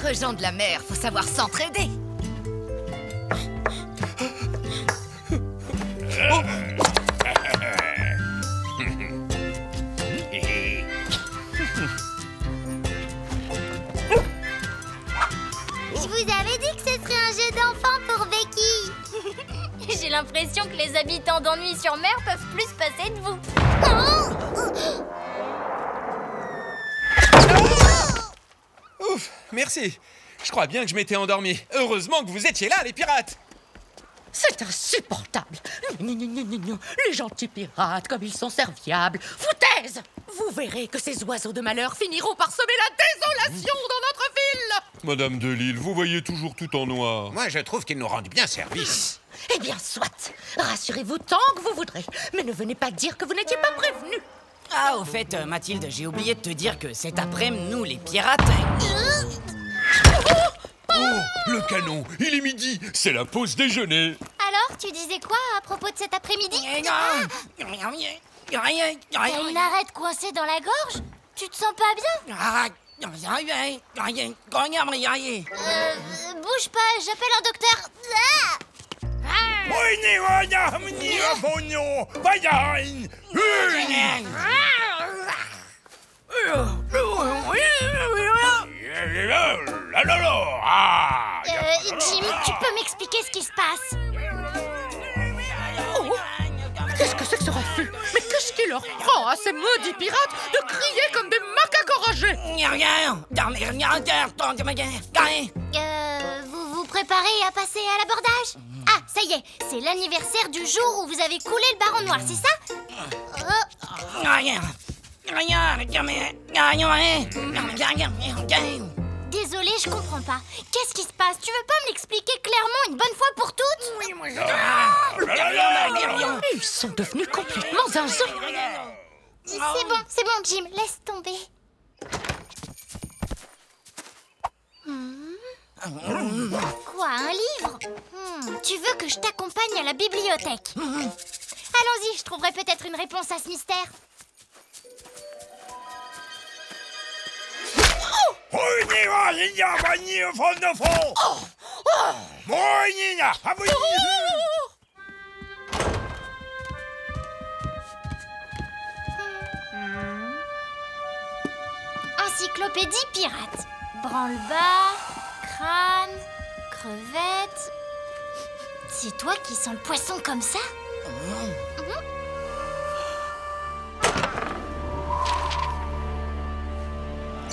Entre gens de la mer, faut savoir s'entraider. Je vous avais dit que ce serait un jeu d'enfant pour Becky. J'ai l'impression que les habitants d'Ennui sur Mer peuvent plus se passer de vous. Ouf, merci. Je crois bien que je m'étais endormi. Heureusement que vous étiez là, les pirates. C'est insupportable. Les gentils pirates, comme ils sont serviables. Foutaise! Vous verrez que ces oiseaux de malheur finiront par semer la désolation dans notre ville. Madame Delille, vous voyez toujours tout en noir. Moi, je trouve qu'ils nous rendent bien service. Eh bien, soit. Rassurez-vous tant que vous voudrez. Mais ne venez pas dire que vous n'étiez pas prévenu. Ah, au fait, Mathilde, j'ai oublié de te dire que cet après-midi, nous, les pirates... Oh, le canon, il est midi, c'est la pause déjeuner. Alors, tu disais quoi à propos de cet après-midi? T'as une arête coincée dans la gorge? Tu te sens pas bien? Bouge pas, j'appelle un docteur. Jim, tu peux m'expliquer ce qui se passe? Oh, qu'est-ce que c'est que ce raffut? Mais qu'est-ce qui leur prend à ces maudits pirates de crier comme des macaques enragés? Vous vous préparez à passer à l'abordage? Ah, ça y est, c'est l'anniversaire du jour où vous avez coulé le baron noir, c'est ça? Désolée, je comprends pas. Qu'est-ce qui se passe? Tu veux pas me l'expliquer clairement une bonne fois pour toutes? Ils sont devenus complètement zinzins. C'est bon, Jim, laisse tomber. Quoi, un livre? Tu veux que je t'accompagne à la bibliothèque? Allons-y, je trouverai peut-être une réponse à ce mystère. Encyclopédie pirate. Branle-bas, crâne, crevette. C'est toi qui sens le poisson comme ça?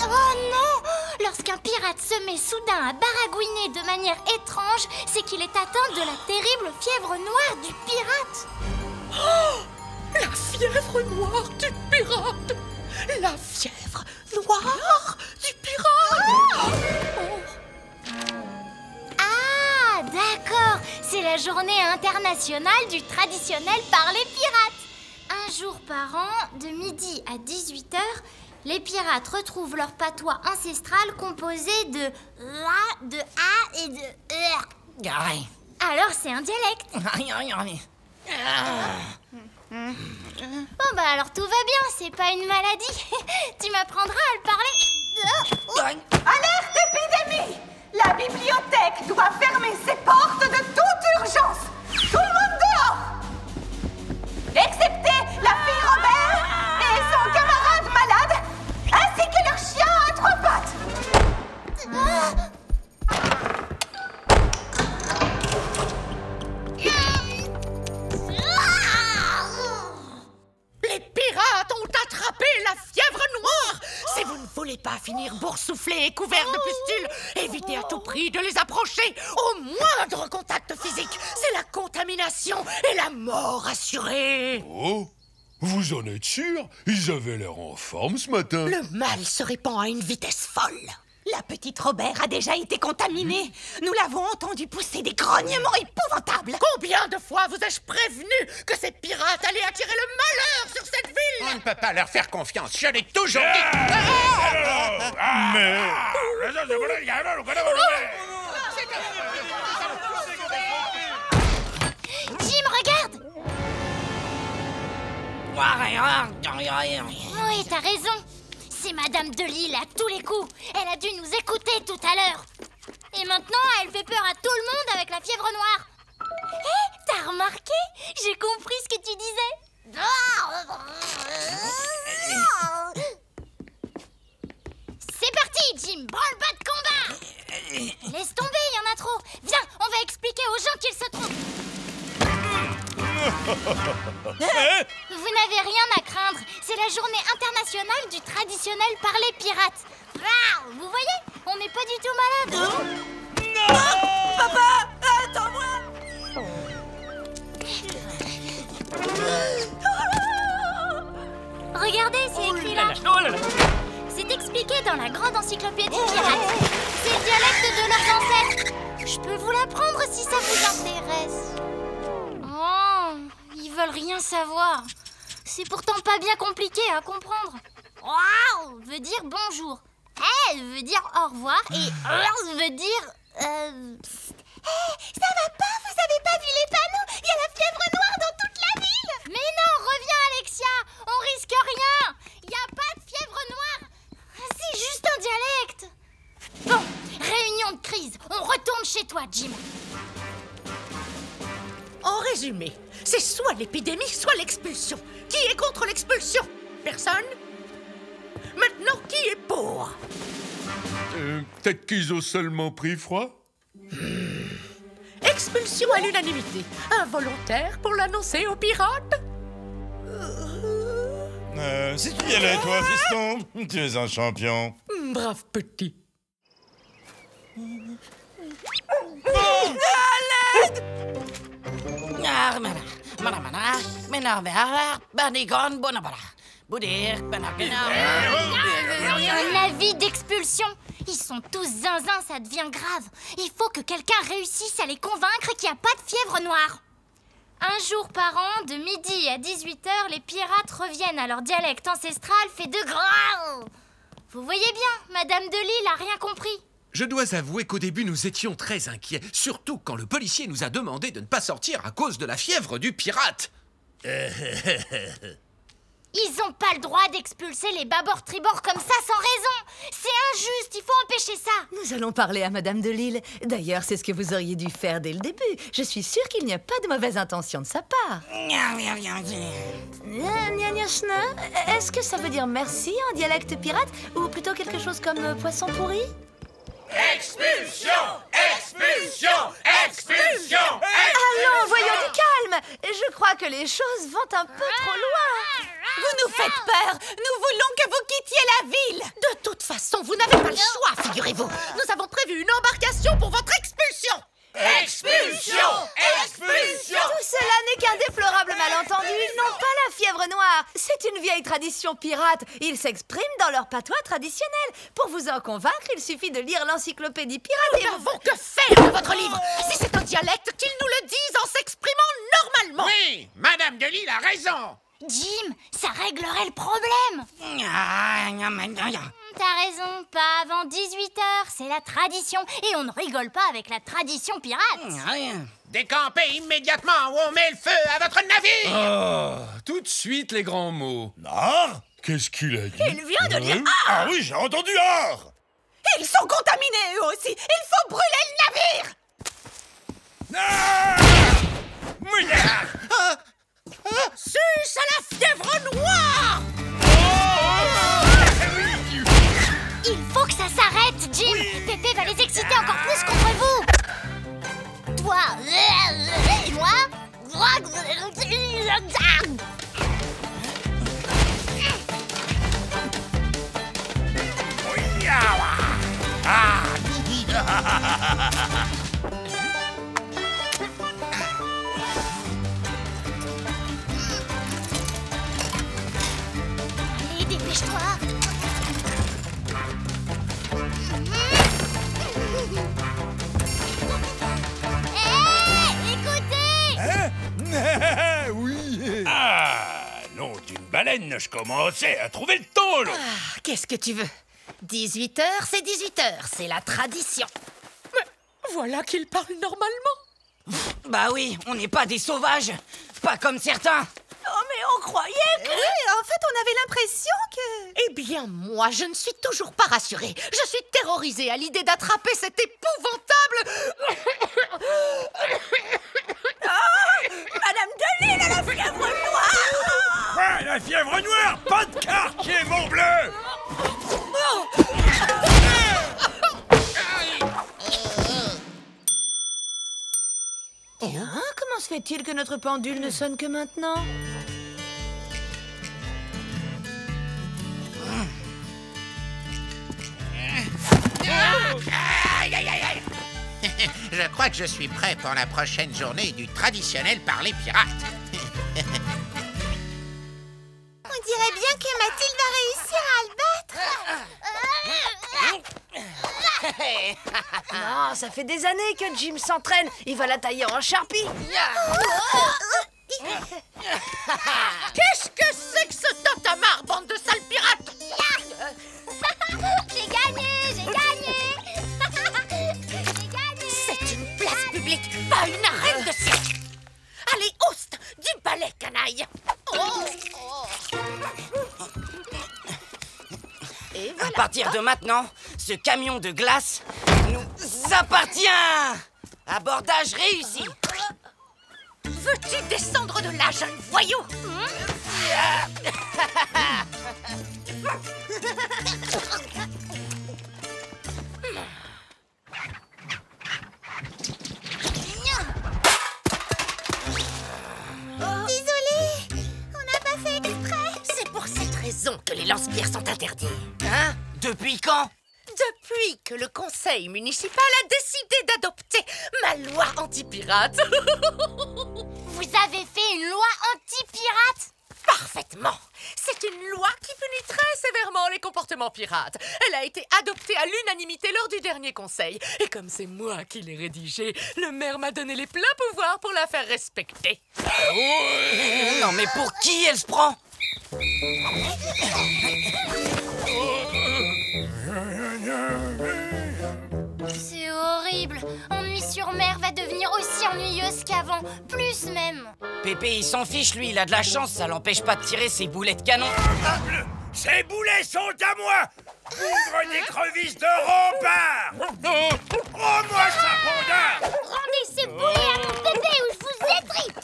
Oh non! Lorsqu'un pirate se met soudain à baragouiner de manière étrange, c'est qu'il est atteint de la terrible fièvre noire du pirate. Oh, la fièvre noire du pirate! La fièvre noire du pirate! Ah, d'accord. C'est la journée internationale du traditionnel parler pirate. Un jour par an, de midi à 18h, les pirates retrouvent leur patois ancestral composé de A, de A et de Alors c'est un dialecte. Bon bah alors tout va bien, c'est pas une maladie. Tu m'apprendras à le parler. Alerte épidémie! La bibliothèque doit fermer ses portes de toute urgence. Tout le monde dehors! Excepté la fille Robert et son camarade malade, ainsi que leur chien à 3 pattes. Les pirates ont attrapé la fièvre noire! Si vous ne voulez pas finir boursouflés et couverts de pustules, évitez à tout prix de les approcher. Au moindre contact physique, c'est la contamination et la mort assurée. Oh, vous en êtes sûr? Ils avaient l'air en forme ce matin. Le mal se répand à une vitesse folle. La petite Robert a déjà été contaminée. Nous l'avons entendu pousser des grognements épouvantables. Combien de fois vous ai-je prévenu que ces pirates allaient attirer le malheur sur cette ville? On ne peut pas leur faire confiance, je l'ai toujours dit. Mais... Jim, regarde. Oui, t'as raison. C'est Madame Delisle à tous les coups. Elle a dû nous écouter tout à l'heure. Et maintenant, elle fait peur à tout le monde avec la fièvre noire. Hé, t'as remarqué? J'ai compris ce que tu disais. C'est parti, Jim. Branle-bas de combat. Laisse tomber, il y en a trop. Viens, on va expliquer aux gens qu'ils se trompent. Vous n'avez rien à craindre. C'est la journée internationale du traditionnel parler pirate. Vous voyez, on n'est pas du tout malade. Papa, attends-moi. Regardez, c'est écrit là. C'est expliqué dans la grande encyclopédie pirate. C'est le dialecte de leurs ancêtres. Je peux vous l'apprendre si ça vous intéresse. Oh, ils veulent rien savoir. C'est pourtant pas bien compliqué à comprendre. Wow veut dire bonjour. Elle veut dire au revoir. Et veut dire... ça va pas, vous avez pas vu les panneaux? Il y a la fièvre noire dans toute la ville. Mais non, reviens Alexia, on risque rien. Il y a pas de fièvre noire. C'est juste un dialecte. Bon, réunion de crise. On retourne chez toi, Jim. En résumé, c'est soit l'épidémie, soit l'expulsion. Qui est contre l'expulsion? Personne? Maintenant, qui est pour? Peut-être qu'ils ont seulement pris froid. Expulsion à l'unanimité. Involontaire pour l'annoncer aux pirates? Si tu y allais, toi, fiston, tu es un champion. Brave petit. Un avis d'expulsion. Ils sont tous zinzin, ça devient grave. Il faut que quelqu'un réussisse à les convaincre qu'il n'y a pas de fièvre noire. Un jour par an, de midi à 18h, les pirates reviennent à leur dialecte ancestral fait de gras. Vous voyez bien, Madame Delisle a rien compris. Je dois avouer qu'au début, nous étions très inquiets. Surtout quand le policier nous a demandé de ne pas sortir à cause de la fièvre du pirate. Ils n'ont pas le droit d'expulser les bâbords-tribord comme ça sans raison. C'est injuste, il faut empêcher ça. Nous allons parler à Madame Delisle. D'ailleurs, c'est ce que vous auriez dû faire dès le début. Je suis sûre qu'il n'y a pas de mauvaise intention de sa part. Est-ce que ça veut dire merci en dialecte pirate? Ou plutôt quelque chose comme poisson pourri? Expulsion! Expulsion! Expulsion! Allons, voyons du calme. Je crois que les choses vont un peu trop loin. Vous nous faites peur. Nous voulons que vous quittiez la ville. De toute façon, vous n'avez pas le choix, figurez-vous. Nous avons prévu une embarcation pour votre expulsion. Expulsion! Expulsion! Tout cela n'est qu'un déplorable malentendu. Ils n'ont pas la fièvre noire. C'est une vieille tradition pirate. Ils s'expriment dans leur patois traditionnel. Pour vous en convaincre, il suffit de lire l'encyclopédie pirate et Nous n'avons que faire de votre livre. Si c'est un dialecte, qu'ils nous le disent en s'exprimant normalement. Oui, Madame Delisle a raison. Jim, ça réglerait le problème. T'as raison, pas avant 18h, c'est la tradition. Et on ne rigole pas avec la tradition pirate. Décampez immédiatement ou on met le feu à votre navire. Oh, tout de suite les grands mots. Ah, qu'est-ce qu'il a dit? Il vient de dire Ah oui, j'ai entendu art. Ils sont contaminés eux aussi. Il faut brûler le navire. Ah Mouillard. Suce à la fièvre noire. Il faut que ça s'arrête, Jim. Pépé va les exciter encore plus contre vous. Toi et moi. Allez, dépêche-toi. Oui. Ah, nom d'une baleine, je commençais à trouver le temps, là. Ah, qu'est-ce que tu veux? 18h, c'est 18h, c'est la tradition. Mais voilà qu'il parle normalement. Bah oui, on n'est pas des sauvages. Pas comme certains. Oh, mais on croyait que... Oui, en fait, on avait l'impression que... Eh bien, bien, moi, je ne suis toujours pas rassurée. Je suis terrorisée à l'idée d'attraper cet épouvantable... Madame Delille a la fièvre noire! Ouais, la fièvre noire, pas de quartier, mon bleu! Tiens, comment se fait-il que notre pendule ne sonne que maintenant? Aïe, aïe, aïe, aïe. Je crois que je suis prêt pour la prochaine journée du traditionnel par les pirates. On dirait bien que Mathilde va réussir à le battre. Non, ça fait des années que Jim s'entraîne. Il va la tailler en charpie. Qu'est-ce que c'est que ce tintamarre, bande de sales pirates? J'ai gagné, j'ai gagné. C'est une place publique, pas une arène de cirque. Allez, oust, du balai, canaille. Et à partir de maintenant, ce camion de glace nous appartient. Abordage réussi. Veux-tu descendre de là, jeune voyou? Désolée, on n'a pas fait exprès. C'est pour cette raison que les lance-pierres sont interdits. Hein? Depuis quand? Depuis que le conseil municipal a décidé d'adopter ma loi anti-pirate. Vous avez fait une loi anti-pirate? Parfaitement. C'est une loi qui punit très sévèrement les comportements pirates. Elle a été adoptée à l'unanimité lors du dernier conseil. Et comme c'est moi qui l'ai rédigée, le maire m'a donné les pleins pouvoirs pour la faire respecter. Non mais pour qui elle se prend? C'est horrible. Ennui-sur-Mer va devenir aussi ennuyeuse qu'avant. Plus même. Pépé il s'en fiche lui, il a de la chance, ça l'empêche pas de tirer ses boulets de canon. Ces boulets sont à moi! Ouvre d'écrevisses de rempart! Rends-moi ça, panda! Rendez ces boulets à mon bébé ou je vous étripe.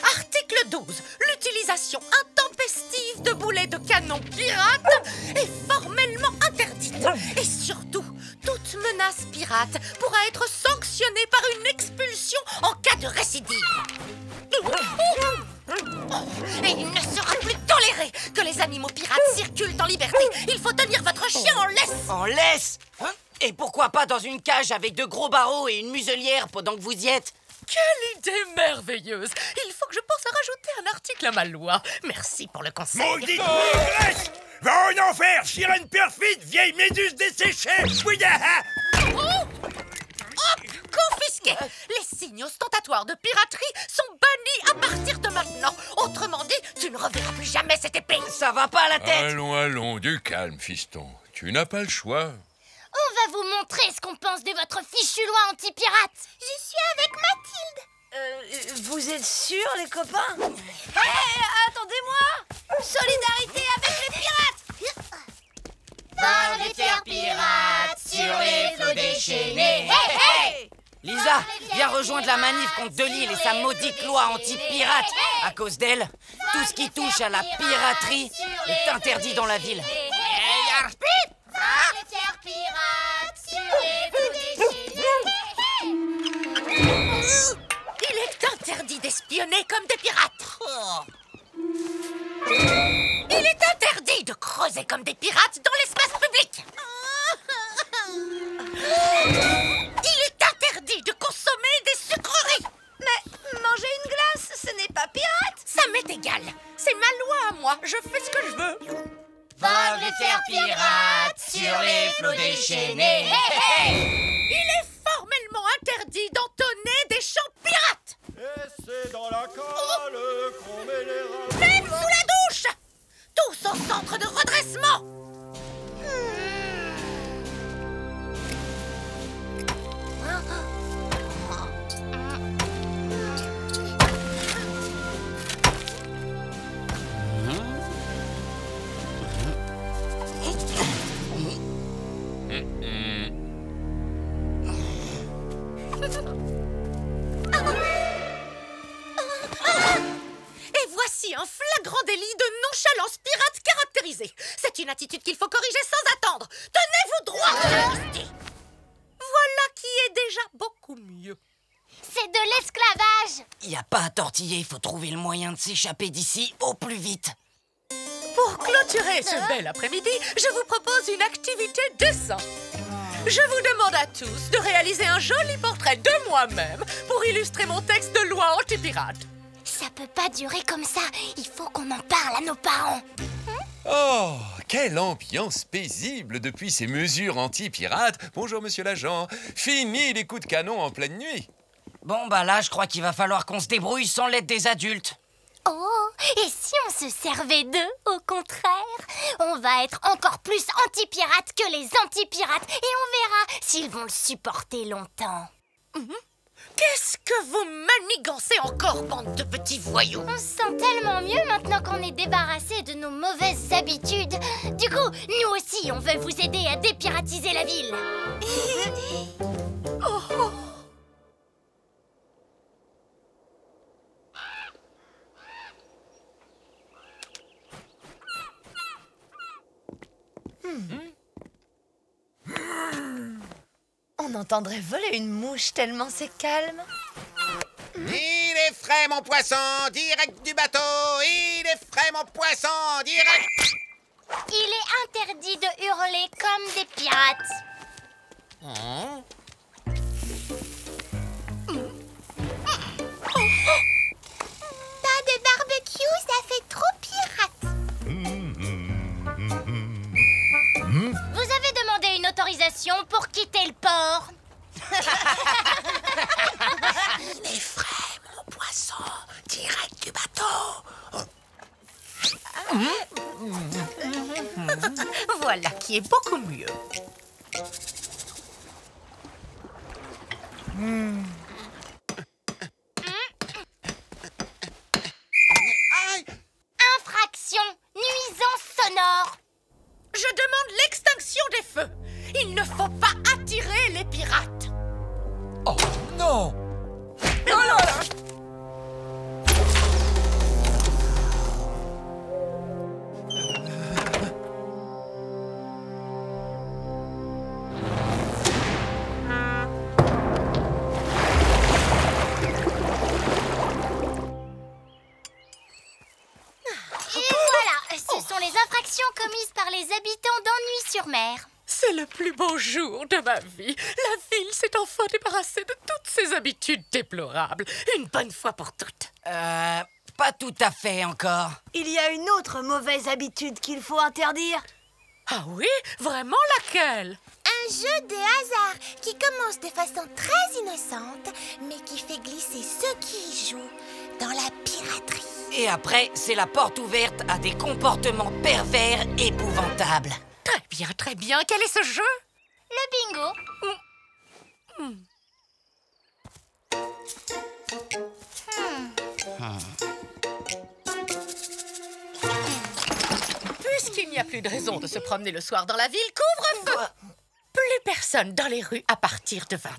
Article 12. L'utilisation intempestive de boulets de canon pirates est formellement interdite. Et surtout, toute menace pirate pourra être sanctionnée par une expulsion en cas de récidive. Et il ne sera plus toléré que les animaux pirates circulent en liberté. Il faut tenir votre chien en laisse. En laisse? Hein? Et pourquoi pas dans une cage avec de gros barreaux et une muselière pendant que vous y êtes? Quelle idée merveilleuse! Il faut que je pense à rajouter un article à ma loi. Merci pour le conseil. Maudite négresse! Va en enfer, sirène perfide, vieille méduse desséchée! Oui, Confisqué! Les signes ostentatoires de piraterie sont bannis à partir de maintenant. Autrement dit, tu ne reverras plus jamais cette épée. Ça va pas à la tête? Allons, allons, du calme, fiston. Tu n'as pas le choix. On va vous montrer ce qu'on pense de votre fichue loi anti-pirate. Je suis avec Mathilde. Vous êtes sûrs, les copains? Attendez-moi. Solidarité avec les pirates. Dans les terres pirates, sur les flots déchaînés. Hey, hey! Lisa, viens rejoindre la manif contre Delille et sa maudite loi anti-pirate. À cause d'elle, tout ce qui touche à la piraterie est interdit dans la ville. Dans les terres pirates, sur les flots déchaînés. Il est interdit d'espionner comme des pirates. Il est interdit de creuser comme des pirates dans l'espace public. Il est interdit de consommer des sucreries. Mais manger une glace, ce n'est pas pirate. Ça m'est égal. C'est ma loi à moi. Je fais ce que je veux. Dans les terres pirates, sur les flots déchaînés. Hey, hey! Il est formellement interdit d'entonner des chants pirates. Et c'est dans la cale qu'on met les rats. Même sous la douche. Tous au centre de redressement. pirate caractérisé. C'est une attitude qu'il faut corriger sans attendre. Tenez-vous droit, Majesté. Voilà qui est déjà beaucoup mieux. C'est de l'esclavage. Y a pas à tortiller, il faut trouver le moyen de s'échapper d'ici au plus vite. Pour clôturer ce bel après-midi, je vous propose une activité dessin. Je vous demande à tous de réaliser un joli portrait de moi-même pour illustrer mon texte de loi anti-pirate. Ça peut pas durer comme ça. Il faut qu'on en parle à nos parents. Oh, quelle ambiance paisible depuis ces mesures anti-pirates. Bonjour, monsieur l'agent. Fini les coups de canon en pleine nuit. Bon, bah là, je crois qu'il va falloir qu'on se débrouille sans l'aide des adultes. Oh, et si on se servait d'eux, au contraire? On va être encore plus anti-pirates que les anti-pirates et on verra s'ils vont le supporter longtemps. Qu'est-ce que vous manigancez encore, bande de petits voyous? On se sent tellement mieux maintenant qu'on est débarrassé de nos mauvaises habitudes. Du coup, nous aussi, on veut vous aider à dépiratiser la ville. On entendrait voler une mouche tellement c'est calme. Il est frais, mon poisson, direct du bateau. Il est frais, mon poisson, direct... Il est interdit de hurler comme des pirates. Pas de barbecue, ça fait trop pirate. Vous avez demandé une autorisation pour quitter le port. Il est frais, mon poisson, direct du bateau. Voilà qui est beaucoup mieux. Infraction, nuisance sonore. Je demande l'extinction des feux. Il ne faut pas attirer les pirates. Oh non! Ce sont les infractions commises par les habitants d'Ennui-sur-Mer. C'est le plus beau jour de ma vie. La ville s'est enfin débarrassée de toutes ses habitudes déplorables. Une bonne fois pour toutes. Pas tout à fait encore. Il y a une autre mauvaise habitude qu'il faut interdire. Ah oui? Vraiment laquelle? Un jeu de hasard qui commence de façon très innocente, mais qui fait glisser ceux qui y jouent dans la piraterie. Et après, c'est la porte ouverte à des comportements pervers épouvantables. Très bien, très bien. Quel est ce jeu? Le bingo. Puisqu'il n'y a plus de raison de se promener le soir dans la ville, couvre-feu! Plus personne dans les rues à partir de 20h.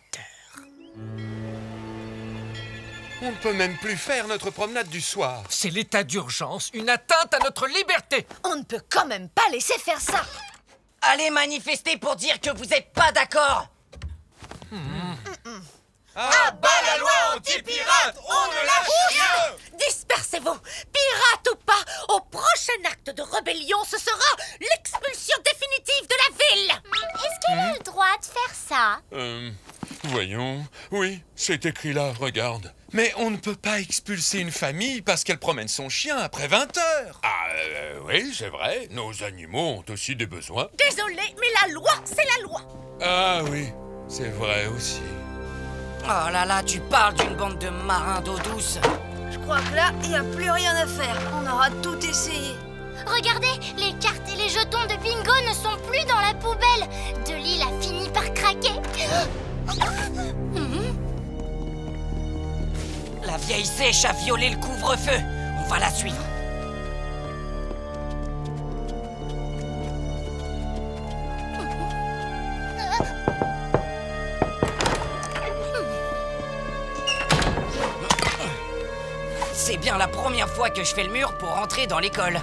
On ne peut même plus faire notre promenade du soir. C'est l'état d'urgence, une atteinte à notre liberté. On ne peut quand même pas laisser faire ça. Allez manifester pour dire que vous êtes pas d'accord. Ah bah la loi anti-pirate, on ne lâche rien. Dispersez-vous! Pirates ou pas, au prochain acte de rébellion, ce sera l'expulsion définitive de la ville! Est-ce qu'elle a le droit de faire ça? Voyons. Oui, c'est écrit là, regarde. Mais on ne peut pas expulser une famille parce qu'elle promène son chien après 20 heures. Ah, oui, c'est vrai. Nos animaux ont aussi des besoins. Désolé, mais la loi, c'est la loi! Ah oui, c'est vrai aussi. Oh là là, tu parles d'une bande de marins d'eau douce. Je crois que là, il n'y a plus rien à faire. On aura tout essayé. Regardez, les cartes et les jetons de bingo ne sont plus dans la poubelle. De l'île a fini par craquer. La vieille sèche a violé le couvre-feu. On va la suivre. C'est bien la première fois que je fais le mur pour rentrer dans l'école.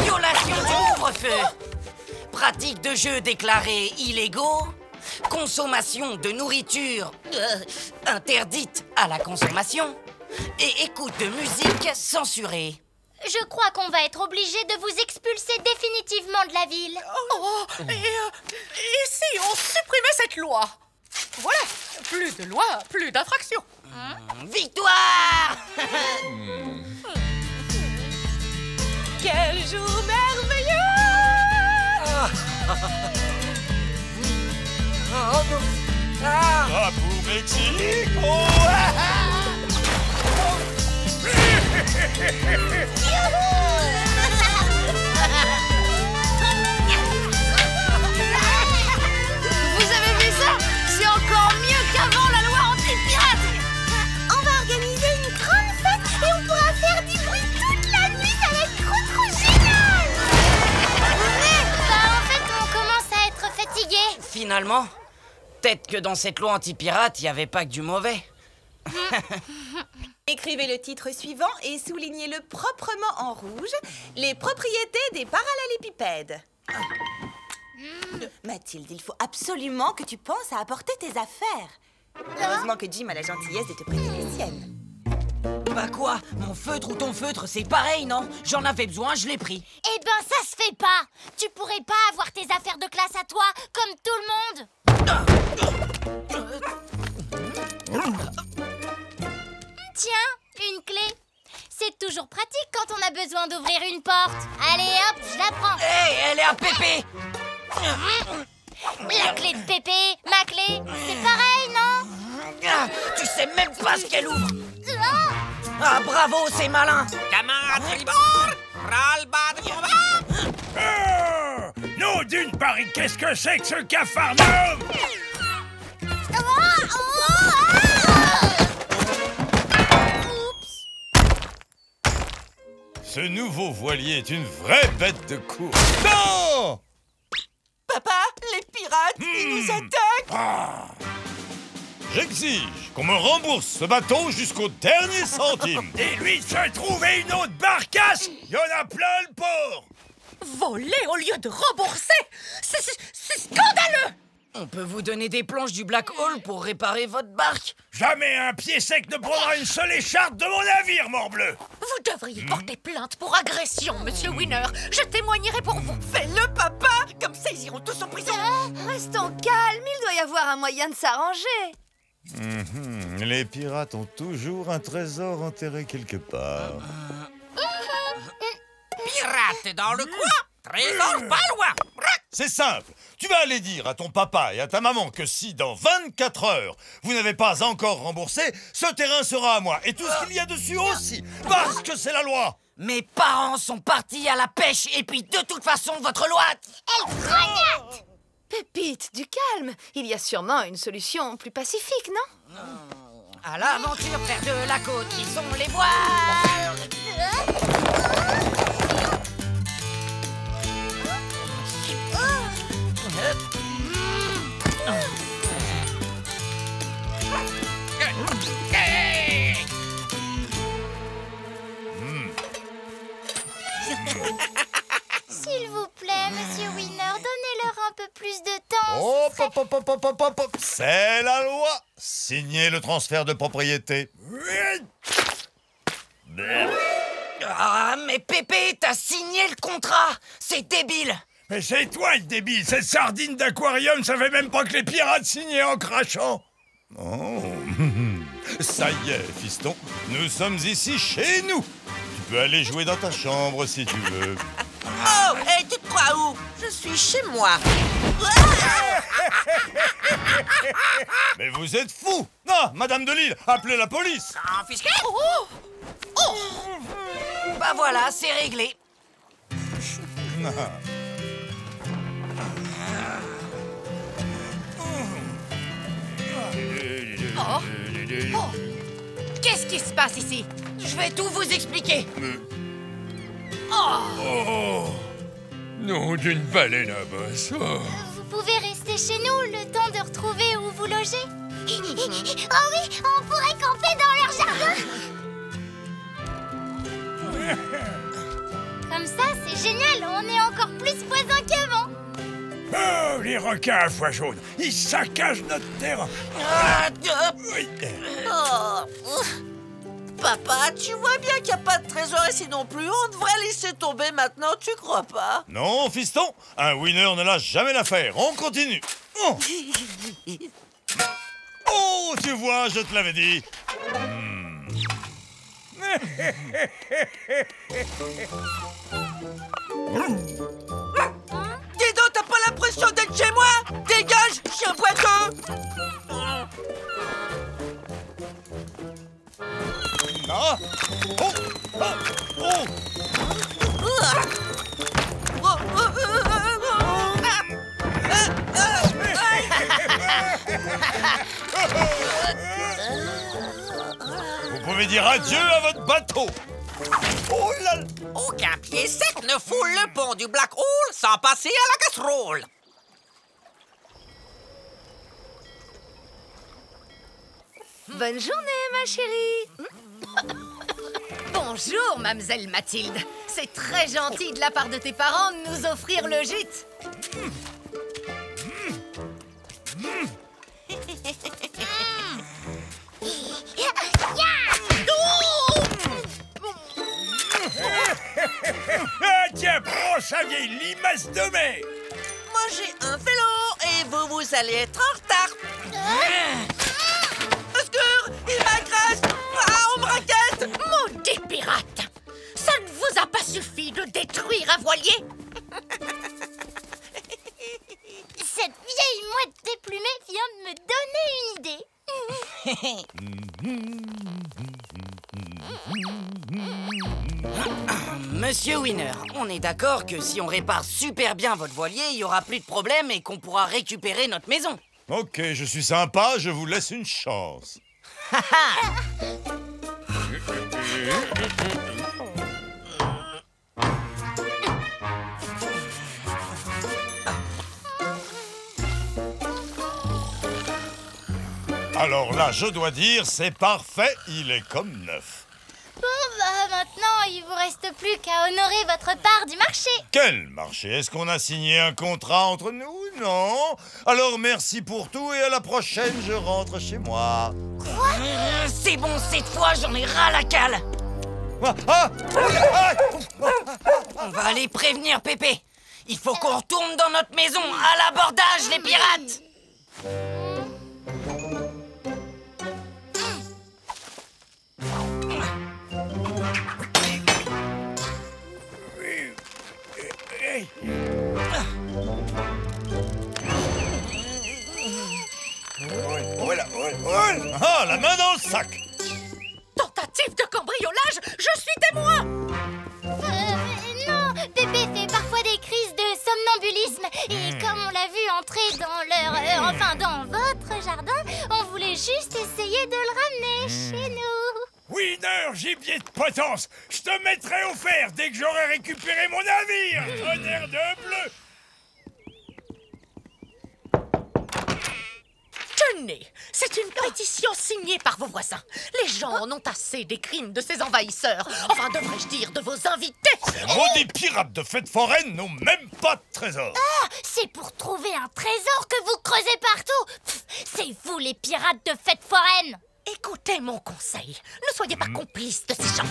Violation du couvre-feu. Pratique de jeux déclarés illégaux. Consommation de nourriture interdite à la consommation. Et écoute de musique censurée. Je crois qu'on va être obligé de vous expulser définitivement de la ville. Oh, et si on supprimait cette loi? Voilà, plus de loi, plus d'infractions. Victoire! Quel jour merveilleux! Ah, pour Mexico! Vous avez vu ça? C'est encore mieux qu'avant la loi anti-pirate. On va organiser une grande fête et on pourra faire du bruit toute la nuit. Ça va être trop génial! En fait, on commence à être fatigué. Finalement, peut-être que dans cette loi anti-pirate, il n'y avait pas que du mauvais. Écrivez le titre suivant et soulignez-le proprement en rouge. Les propriétés des parallélépipèdes. Mathilde, il faut absolument que tu penses à apporter tes affaires. Heureusement que Jim a la gentillesse de te prêter les siennes. Bah quoi? Mon feutre ou ton feutre, c'est pareil, non? J'en avais besoin, je l'ai pris. Eh ben, ça se fait pas. Tu pourrais pas avoir tes affaires de classe à toi, comme tout le monde. Tiens, une clé. C'est toujours pratique quand on a besoin d'ouvrir une porte. Allez, hop, je la prends. Hé, elle est à Pépé! La clé de Pépé, ma clé, c'est pareil, non? Tu sais même pas ce qu'elle ouvre! Ah, bravo, c'est malin! Camarade tribord, ras-le-bas de combat! Nom d'une Paris, qu'est-ce que c'est que ce capharnaüm? Ce nouveau voilier est une vraie bête de course. Non! Papa, les pirates, ils nous attaquent! J'exige qu'on me rembourse ce bateau jusqu'au dernier centime. Dis-lui de se trouver une autre barcasse! Il y en a plein le port! Voler au lieu de rembourser! C'est scandaleux! On peut vous donner des planches du Black Hole pour réparer votre barque? Jamais un pied sec ne prendra une seule écharpe de mon navire, morbleu! Vous devriez porter plainte pour agression, monsieur Winner. Je témoignerai pour vous. Fais-le, papa! Comme ça, ils iront tous en prison! Restons calmes, il doit y avoir un moyen de s'arranger. Les pirates ont toujours un trésor enterré quelque part. Pirate dans le coin, trésor pas loin! C'est simple. Tu vas aller dire à ton papa et à ta maman que si dans 24 heures, vous n'avez pas encore remboursé, ce terrain sera à moi. Et tout ce qu'il y a dessus aussi. Parce que c'est la loi. Mes parents sont partis à la pêche et puis de toute façon, votre loi... Elle grognote! Pépite, du calme. Il y a sûrement une solution plus pacifique, non? À l'aventure près de la côte, qui sont les voiles? S'il vous plaît, monsieur Winner, donnez-leur un peu plus de temps. Hop, hop, hop, hop, hop, hop, hop. C'est la loi. Signez le transfert de propriété. Ah, mais Pépé, t'as signé le contrat! C'est débile! Mais c'est toi le débile! Cette sardine d'aquarium savait même pas que les pirates signaient en crachant! Oh. Ça y est, fiston. Nous sommes ici chez nous. Tu peux aller jouer dans ta chambre si tu veux. Oh, et tu te crois où? Je suis chez moi. Mais vous êtes fous! Non, Madame de Lille, appelez la police! Confisqué? Oh! Oh! Bah voilà, c'est réglé. Oh! Oh! Qu'est-ce qui se passe ici? Je vais tout vous expliquer. Oh! Nom d'une baleine à bosse! Oh. Vous pouvez rester chez nous le temps de retrouver où vous logez. Oh oui, on pourrait camper dans leur jardin. génial, on est encore plus voisins qu'avant. Oh, les requins à foie jaune, ils saccagent notre terrain. Oui. Papa, tu vois bien qu'il n'y a pas de trésor ici non plus. On devrait laisser tomber maintenant, tu crois pas? Non, fiston, un winner ne lâche jamais l'affaire. On continue. Oh, oh, tu vois, je te l'avais dit. Dis donc, t'as pas l'impression d'être chez moi? Dégage, chien boiteux! Ah. Oh, oh, oh. Vous pouvez dire adieu à votre bateau. Oh là là. Aucun pied sec ne foule le pont du Black Hole sans passer à la casserole. Bonne journée, ma chérie. Bonjour, mademoiselle Mathilde. C'est très gentil de la part de tes parents de nous offrir le gîte. Ah, tiens, prends sa vieille limace de mer. Moi, j'ai un vélo et vous allez être en retard. Au secours, il m'agresse. Ah, on me raquette. Maudit pirate! Ça ne vous a pas suffi de détruire un voilier? Cette vieille mouette déplumée vient de me donner une idée. Monsieur Winner, on est d'accord que si on répare super bien votre voilier, il n'y aura plus de problème et qu'on pourra récupérer notre maison. Ok, je suis sympa, je vous laisse une chance. Alors là, je dois dire, c'est parfait, il est comme neuf. Bon, bah maintenant, il vous reste plus qu'à honorer votre part du marché. Quel marché? Est-ce qu'on a signé un contrat entre nous? Non. Alors merci pour tout et à la prochaine, je rentre chez moi. Quoi? C'est bon, cette fois, j'en ai ras la cale. On va aller prévenir Pépé. Il faut qu'on retourne dans notre maison. À l'abordage, les pirates! Ah, la main dans le sac. Tentative de cambriolage, je suis témoin. Non, Pépé fait parfois des crises de somnambulisme. Et comme on l'a vu entrer dans dans votre jardin, on voulait juste essayer de le ramener chez nous. Winner, gibier de potence, je te mettrai au fer dès que j'aurai récupéré mon navire. Tonnerre de bleu. Tenez, c'est une pétition signée par vos voisins. Les gens en ont assez des crimes de ces envahisseurs. Enfin, devrais-je dire de vos invités. Ces maudits pirates de fête foraine n'ont même pas de trésor. Ah, c'est pour trouver un trésor que vous creusez partout. Pff, c'est vous les pirates de fête foraine. Écoutez mon conseil. Ne soyez pas complices de ces gens.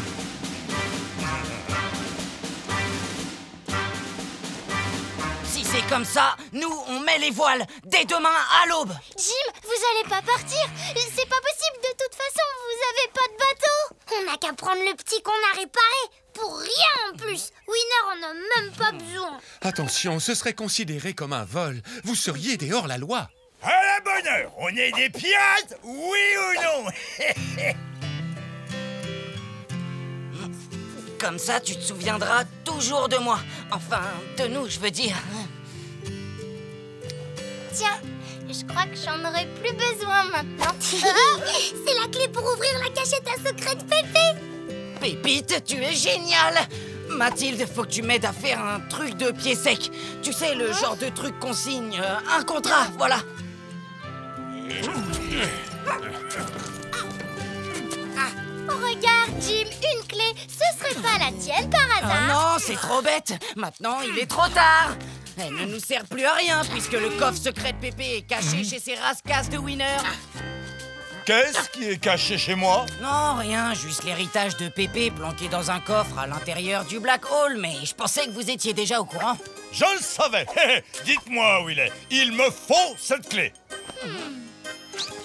Si c'est comme ça, nous, on met les voiles dès demain à l'aube. Jim, vous allez pas partir. C'est pas possible, de toute façon, vous avez pas de bateau. On n'a qu'à prendre le petit qu'on a réparé. Pour rien en plus. Winner en a même pas besoin. Attention, ce serait considéré comme un vol. Vous seriez des hors-la-loi. À la bonne heure, on est des pirates, oui ou non? Comme ça, tu te souviendras toujours de moi. Enfin, de nous, je veux dire. Tiens, je crois que j'en aurai plus besoin maintenant. C'est la clé pour ouvrir la cachette à secret de Pépé. Pépite, tu es géniale. Mathilde, faut que tu m'aides à faire un truc de pied sec. Tu sais, le genre de truc qu'on signe, un contrat, voilà. Oh, regarde, Jim, une clé, ce serait C'est pas la tienne par hasard? Oh non, c'est trop bête. Maintenant, il est trop tard. Elle ne nous sert plus à rien puisque le coffre secret de Pépé est caché chez ces rascasses de Winner. Qu'est-ce qui est caché chez moi? Non, rien, juste l'héritage de Pépé planqué dans un coffre à l'intérieur du Black Hole, mais je pensais que vous étiez déjà au courant. Je le savais. Dites-moi où il est. Il me faut cette clé.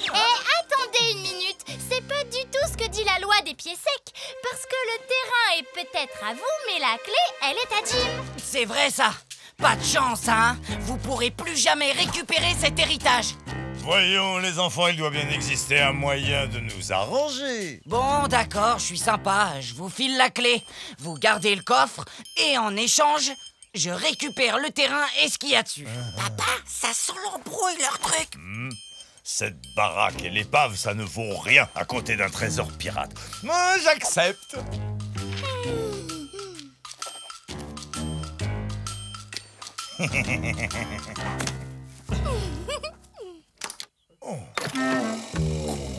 Attendez une minute, c'est pas du tout ce que dit la loi des pieds secs. Parce que le terrain est peut-être à vous, mais la clé, elle est à Jim. C'est vrai ça. Pas de chance, hein. Vous pourrez plus jamais récupérer cet héritage. Voyons, les enfants, il doit bien exister un moyen de nous arranger. Bon, d'accord, je suis sympa. Je vous file la clé. Vous gardez le coffre et en échange, je récupère le terrain et ce qu'il y a dessus. Papa, ça sent l'embrouille, leur truc. Cette baraque et l'épave, ça ne vaut rien à côté d'un trésor pirate. Moi, j'accepte.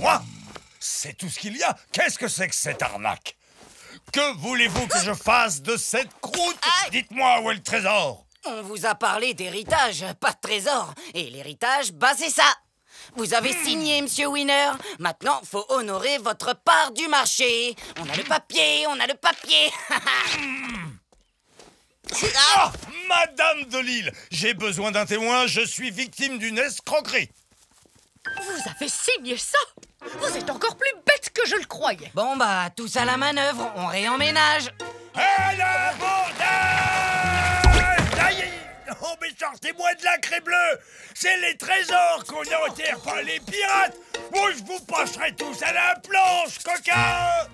Quoi? C'est tout ce qu'il y a? Qu'est-ce que c'est que cette arnaque? Que voulez-vous que je fasse de cette croûte? Dites-moi où est le trésor. On vous a parlé d'héritage, pas de trésor. Et l'héritage, bah c'est ça. Vous avez signé, Monsieur Winner. Maintenant, faut honorer votre part du marché. On a le papier, on a le papier. Ah, Madame de Lille, j'ai besoin d'un témoin, je suis victime d'une escroquerie. Vous avez signé ça? Vous êtes encore plus bête que je le croyais. Bon bah, tous à la manœuvre, on réemménage. À la Oh, mais sortez-moi de la craie bleue! C'est les trésors qu'on enterre par les pirates! Moi, je vous passerai tous à la planche, coquin!